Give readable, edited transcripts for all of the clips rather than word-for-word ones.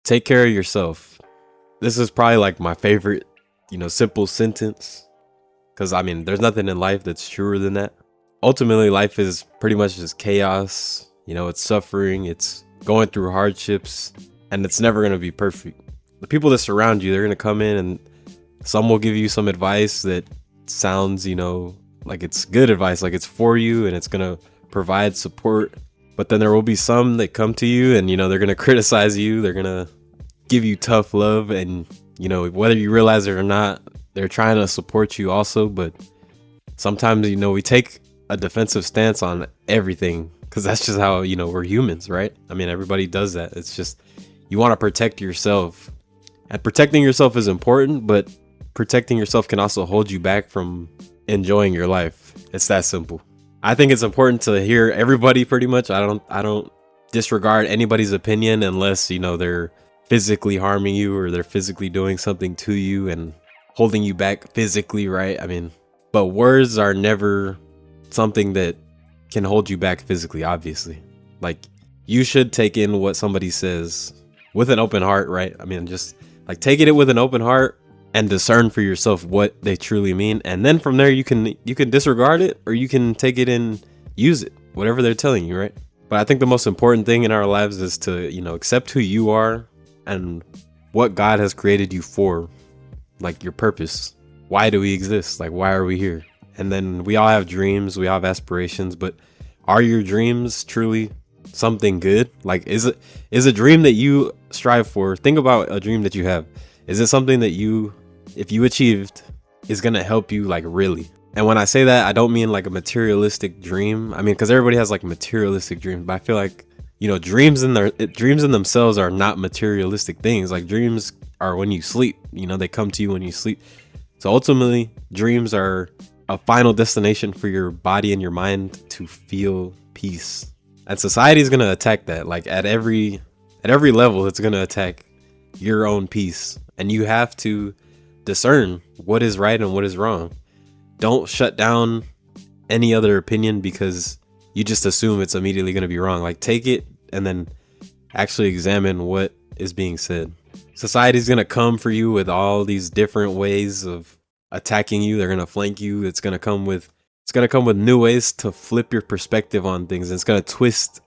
Take care of yourself. This is probably like my favorite, simple sentence. Because I mean, there's nothing in life that's truer than that. Ultimately, life is pretty much just chaos. It's suffering, it's going through hardships, and it's never going to be perfect. The people that surround you, they're going to come in and some will give you some advice that sounds, like it's good advice, like it's for you and it's going to provide support. But then there will be some that come to you and, they're going to criticize you. They're going to give you tough love. And, whether you realize it or not, they're trying to support you also. But sometimes, we take a defensive stance on everything because that's just how, we're humans, right? I mean, everybody does that. It's just you want to protect yourself. And protecting yourself is important, but protecting yourself can also hold you back from enjoying your life. It's that simple. I think it's important to hear everybody pretty much. I don't disregard anybody's opinion unless, they're physically harming you or they're physically doing something to you and holding you back physically, right? I mean, but words are never something that can hold you back physically, obviously. Like, you should take in what somebody says with an open heart, right? I mean, just like take it with an open heart and discern for yourself what they truly mean. And then from there, you can disregard it or you can take it and use it, whatever they're telling you, right? But I think the most important thing in our lives is to, accept who you are and what God has created you for, like your purpose. Why do we exist? Like, why are we here? And then we all have dreams, we all have aspirations, but are your dreams truly something good? Like, is a dream that you strive for? Think about a dream that you have. Is it something that if you achieved, is going to help you, like, really? And when I say that, I don't mean like a materialistic dream. I mean, because everybody has like materialistic dreams, but I feel like, dreams in themselves are not materialistic things. Like, dreams are when you sleep, they come to you when you sleep. So ultimately, dreams are a final destination for your body and your mind to feel peace. And society is going to attack that. Like, at every level, it's going to attack your own peace. And you have to discern what is right and what is wrong. Don't shut down any other opinion because you just assume it's immediately going to be wrong. Like, take it and then actually examine what is being said. Society is going to come for you with all these different ways of attacking you. They're going to flank you. It's going to come with new ways to flip your perspective on things. It's going to twist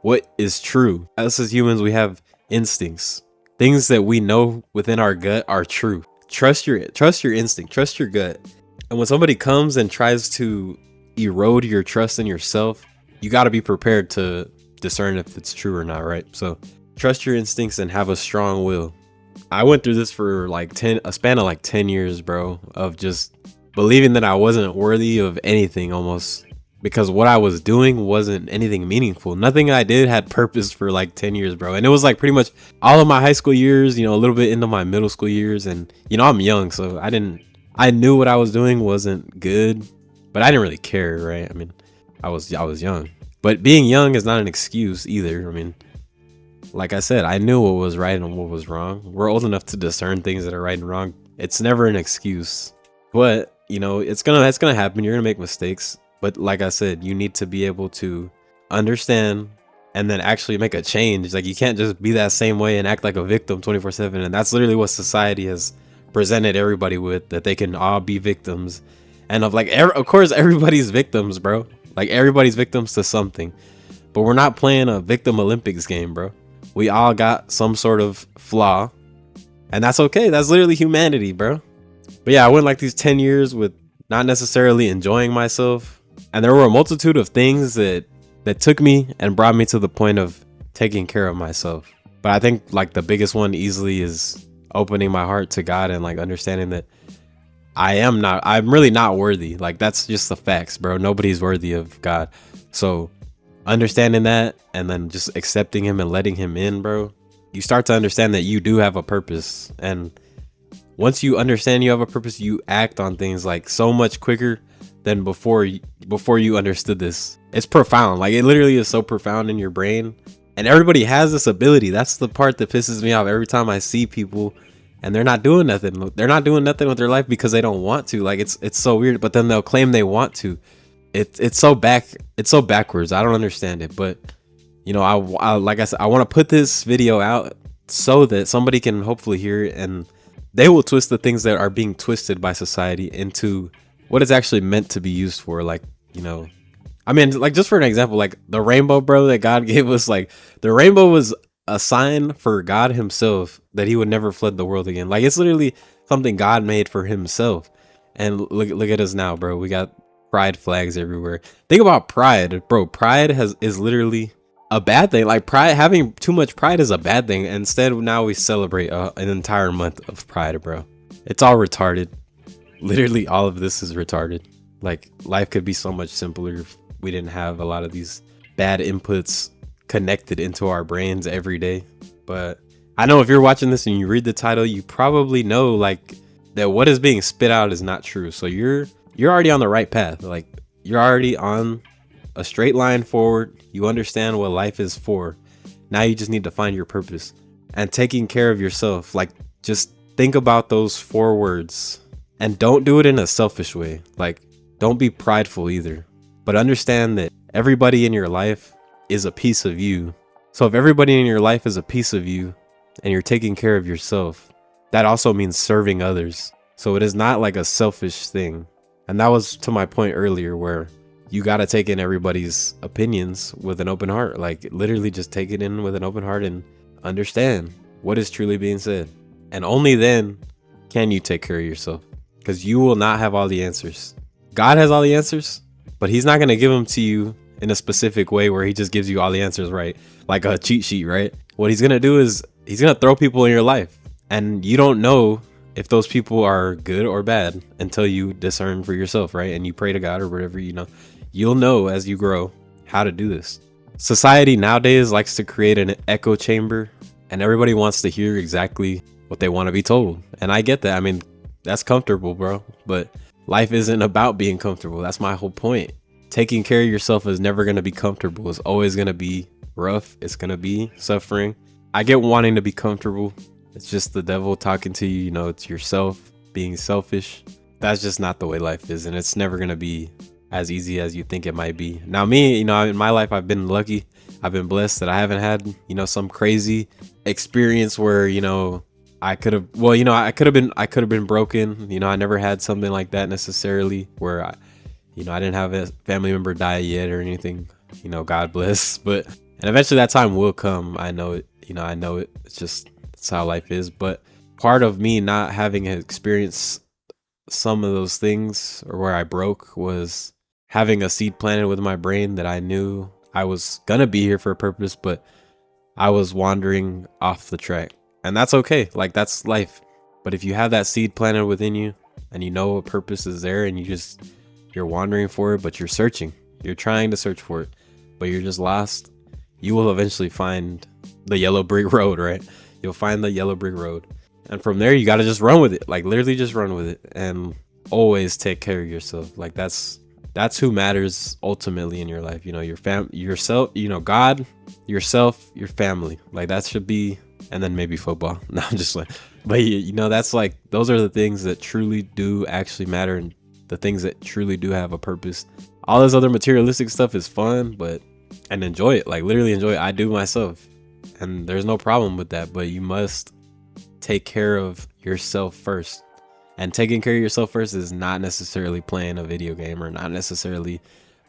what is true. Us as humans, we have instincts. Things that we know within our gut are true. Trust your instinct, trust your gut. And when somebody comes and tries to erode your trust in yourself, you got to be prepared to discern if it's true or not, right? So trust your instincts and have a strong will. I went through this for a span of like 10 years, bro, of just believing that I wasn't worthy of anything almost, because what I was doing wasn't anything meaningful. Nothing I did had purpose for like 10 years, bro. And it was like pretty much all of my high school years, a little bit into my middle school years. And, I'm young, so I knew what I was doing wasn't good, but I didn't really care, right? I mean, I was young, but being young is not an excuse either. I mean, like I said, I knew what was right and what was wrong. We're old enough to discern things that are right and wrong. It's never an excuse, but that's gonna happen. You're gonna make mistakes. But like I said, you need to be able to understand and then actually make a change. Like, you can't just be that same way and act like a victim 24/7. And that's literally what society has presented everybody with, that they can all be victims. And of course, everybody's victims, bro. Like, everybody's victims to something. But we're not playing a victim Olympics game, bro. We all got some sort of flaw. And that's okay. That's literally humanity, bro. But yeah, I went like these 10 years with not necessarily enjoying myself. And there were a multitude of things that took me and brought me to the point of taking care of myself. But I think like the biggest one easily is opening my heart to God and like understanding that I'm really not worthy. Like, that's just the facts, bro. Nobody's worthy of God. So understanding that and then just accepting him and letting him in, bro, you start to understand that you do have a purpose. And once you understand you have a purpose, you act on things like so much quicker than before you understood this. It's profound. Like, it literally is so profound in your brain. And everybody has this ability. That's the part that pisses me off every time I see people and they're not doing nothing. They're not doing nothing with their life because they don't want to. Like, it's so weird, but then they'll claim they want to. It's so backwards. I don't understand it. But I like I said, I want to put this video out so that somebody can hopefully hear it, and they will twist the things that are being twisted by society into what it's actually meant to be used for. Like, you know, I mean, like, just for an example, like the rainbow, bro, that God gave us, like the rainbow was a sign for God himself that he would never flood the world again. Like, it's literally something God made for himself. And look at us now, bro. We got pride flags everywhere. Think about pride, bro. Pride is literally a bad thing. Like, pride, having too much pride is a bad thing. Instead, now we celebrate an entire month of pride, bro. It's all retarded. Literally all of this is retarded. Like, life could be so much simpler if we didn't have a lot of these bad inputs connected into our brains every day. But I know if you're watching this and you read the title, you probably know like that what is being spit out is not true. So you're already on the right path. Like, you're already on a straight line forward. You understand what life is for. Now you just need to find your purpose and taking care of yourself. Like, just think about those 4 words and don't do it in a selfish way. Like, don't be prideful either, but understand that everybody in your life is a piece of you. So if everybody in your life is a piece of you and you're taking care of yourself, that also means serving others. So it is not like a selfish thing. And that was to my point earlier, where you got to take in everybody's opinions with an open heart. Like, literally just take it in with an open heart and understand what is truly being said. And only then can you take care of yourself, because you will not have all the answers. God has all the answers, but he's not going to give them to you in a specific way where he just gives you all the answers, right? Like a cheat sheet, right? What he's going to do is he's going to throw people in your life, and you don't know if those people are good or bad until you discern for yourself, right? And you pray to God or whatever, you know. You'll know as you grow how to do this. Society nowadays likes to create an echo chamber, and everybody wants to hear exactly what they want to be told. And I get that. I mean, that's comfortable, bro. But life isn't about being comfortable. That's my whole point. Taking care of yourself is never going to be comfortable. It's always going to be rough. It's going to be suffering. I get wanting to be comfortable. It's just the devil talking to you. You know, it's yourself being selfish. That's just not the way life is. And it's never going to be as easy as you think it might be. Now, me, you know, in my life, I've been lucky. I've been blessed that I haven't had, you know, some crazy experience where, you know, I could have been broken. You know, I never had something like that necessarily where I didn't have a family member die yet or anything, you know, God bless. But, and eventually that time will come. I know it, you know, I know it. It's just, that's how life is. But part of me not having experienced some of those things, or where I broke, was having a seed planted with my brain that I knew I was gonna be here for a purpose, but I was wandering off the track. And that's okay. Like, that's life. But if you have that seed planted within you and you know a purpose is there, and you're wandering for it, but you're searching, you're trying to search for it, but you're just lost, you will eventually find the yellow brick road, right? You'll find the yellow brick road. And from there, you got to just run with it. Like, literally just run with it, and always take care of yourself. Like, that's who matters ultimately in your life. You know, yourself, you know, God, yourself, your family. Like, that should be, and then maybe football. No, I'm just like, but you know, that's like, those are the things that truly do actually matter, and the things that truly do have a purpose. All this other materialistic stuff is fun, and enjoy it. Like, literally enjoy it. I do myself, and there's no problem with that. But you must take care of yourself first. And taking care of yourself first is not necessarily playing a video game, or not necessarily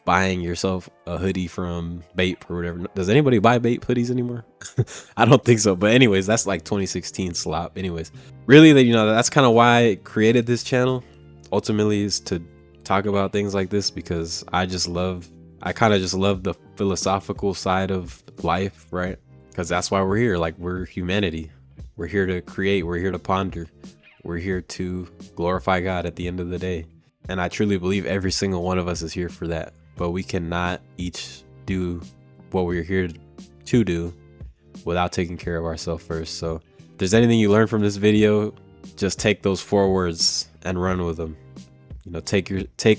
buying yourself a hoodie from Bape or whatever. Does anybody buy Bape hoodies anymore? I don't think so. But anyways, that's like 2016 slop. Anyways, really, you know, that's kind of why I created this channel. Ultimately, is to talk about things like this, because I kind of just love the philosophical side of life, right? Because that's why we're here. Like, we're humanity. We're here to create. We're here to ponder. We're here to glorify God at the end of the day. And I truly believe every single one of us is here for that. But we cannot each do what we're here to do without taking care of ourselves first. So if there's anything you learn from this video, just take those 4 words and run with them. You know, take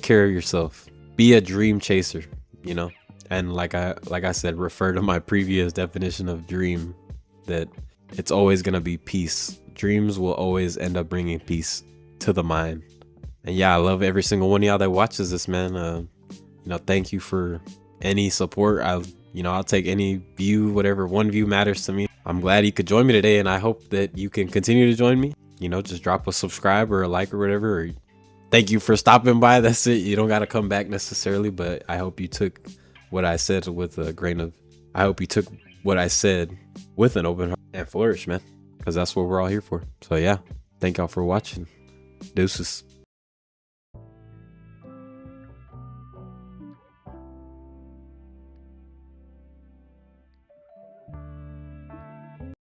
care of yourself. Be a dream chaser, you know? And like I said, refer to my previous definition of dream, that it's always going to be peace. Dreams will always end up bringing peace to the mind. And yeah, I love every single one of y'all that watches this, man. You know, thank you for any support. I'll take any view, whatever. 1 view matters to me. I'm glad you could join me today, and I hope that you can continue to join me. You know, just drop a subscribe or a like or whatever. Or thank you for stopping by. That's it. You don't got to come back necessarily, but I hope you took what I said with a grain of. I hope you took what I said with an open heart and flourish, man, because that's what we're all here for. So yeah, thank y'all for watching. Deuces.